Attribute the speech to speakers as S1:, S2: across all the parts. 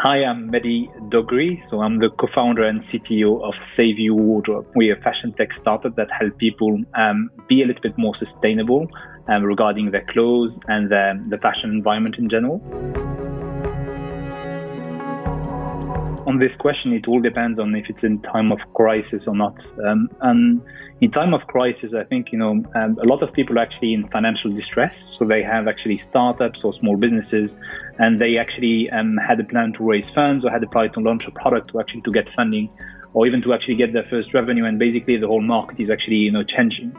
S1: Hi, I'm Mehdi Doghri. So I'm the co-founder and CTO of Save You Wardrobe. We're a fashion tech startup that helps people be a little bit more sustainable regarding their clothes and the fashion environment in general. On this question, it all depends on if it's in time of crisis or not. And in time of crisis, I think, a lot of people are actually in financial distress. So they have actually startups or small businesses, and they actually had a plan to raise funds or had a plan to launch a product to get funding or even to actually get their first revenue. And basically the whole market is actually, changing.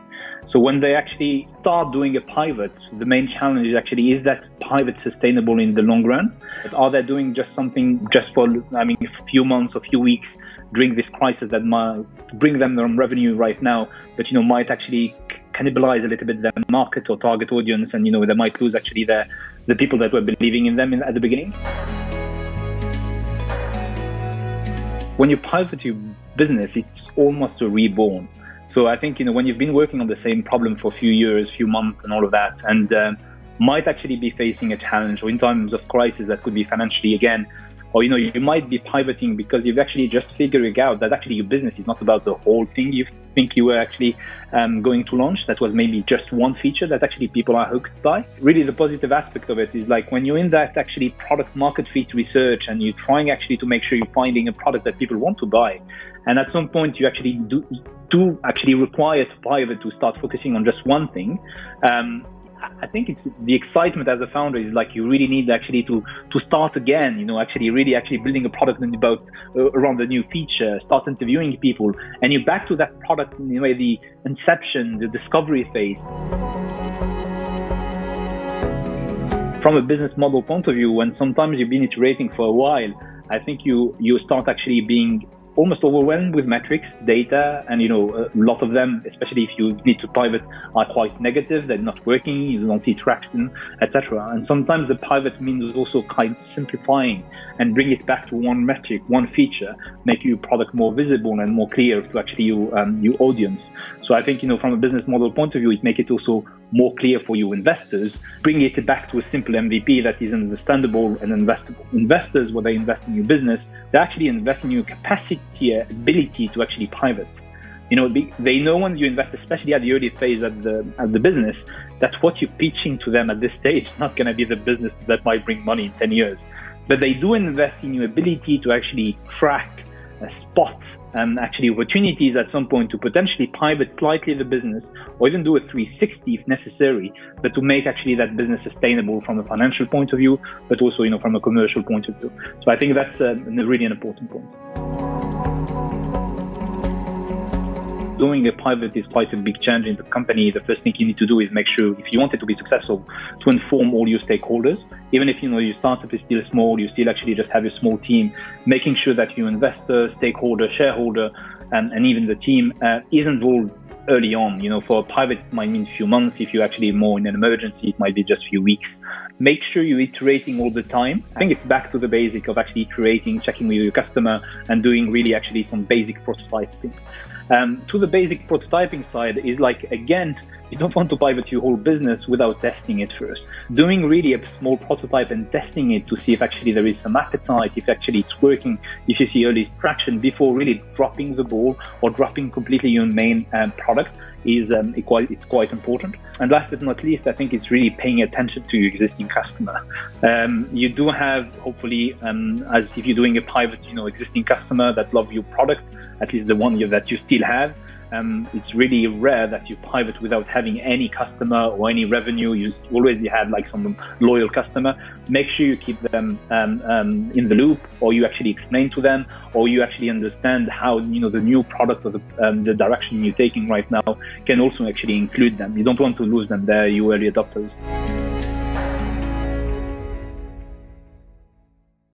S1: So when they actually start doing a pivot, the main challenge is actually, is that pivot sustainable in the long run? Are they doing just something just for, a few months or few weeks during this crisis that might bring them their revenue right now, but, might actually cannibalize a little bit their market or target audience, and, they might lose actually the people that were believing in them at the beginning? When you pivot your business, it's almost a reborn. So I think, when you've been working on the same problem for a few years, few months and all of that, and might actually be facing a challenge, or in times of crisis that could be financially again, or, you might be pivoting because you've actually just figuring out that actually your business is not about the whole thing you think you were actually going to launch. That was maybe just one feature that actually people are hooked by. Really, the positive aspect of it is like when you're in that actually product market fit research and you're trying actually to make sure you're finding a product that people want to buy. And at some point you actually do actually require to pivot to start focusing on just one thing. I think it's the excitement as a founder is like you really need actually to start again, actually building a product around the new feature, start interviewing people, and you're back to that product in a way, the inception, the discovery phase. From a business model point of view, when sometimes you've been iterating for a while, I think you start actually being almost overwhelmed with metrics, data, and a lot of them, especially if you need to pivot, are quite negative. They're not working, you don't see traction, etc. And sometimes the pivot means also kind of simplifying and bring it back to one metric, one feature, make your product more visible and more clear to actually your audience. So I think, from a business model point of view, it makes it also more clear for your investors, bring it back to a simple MVP that is understandable and investable. Investors, when they invest in your business, they actually invest in your capacity, ability to actually pivot. They know when you invest, especially at the early phase of the business, that what you're pitching to them at this stage is not going to be the business that might bring money in 10 years. But they do invest in your ability to actually track, spot, actually opportunities at some point to potentially pivot slightly the business or even do a 360 if necessary, but to make actually that business sustainable from a financial point of view, but also, from a commercial point of view. So I think that's really an important point. Doing a pivot is quite a big change in the company. The first thing you need to do is make sure, if you want it to be successful, to inform all your stakeholders. Even if your startup is still small, you still actually just have a small team, making sure that your investor, stakeholder, shareholder, and even the team is involved early on. For a pivot, it might mean a few months. If you're actually more in an emergency, it might be just a few weeks. Make sure you're iterating all the time. I think it's back to the basic of actually iterating, checking with your customer, and doing really actually some basic prototyping. To the basic prototyping side is like, again, you don't want to pivot your whole business without testing it first. Doing really a small prototype and testing it to see if actually there is some appetite, if actually it's working, if you see early traction before really dropping the ball or dropping completely your main product is it's quite important. And last but not least, I think it's really paying attention to your existing customer. You do have, hopefully, as if you're doing a pivot, existing customer that love your product, at least the one that you still have. It's really rare that you pivot without having any customer or any revenue. You always have like some loyal customer. Make sure you keep them in the loop, or you actually explain to them, or you actually understand how the new product or the direction you're taking right now can also actually include them. You don't want to lose them. They're your early adopters.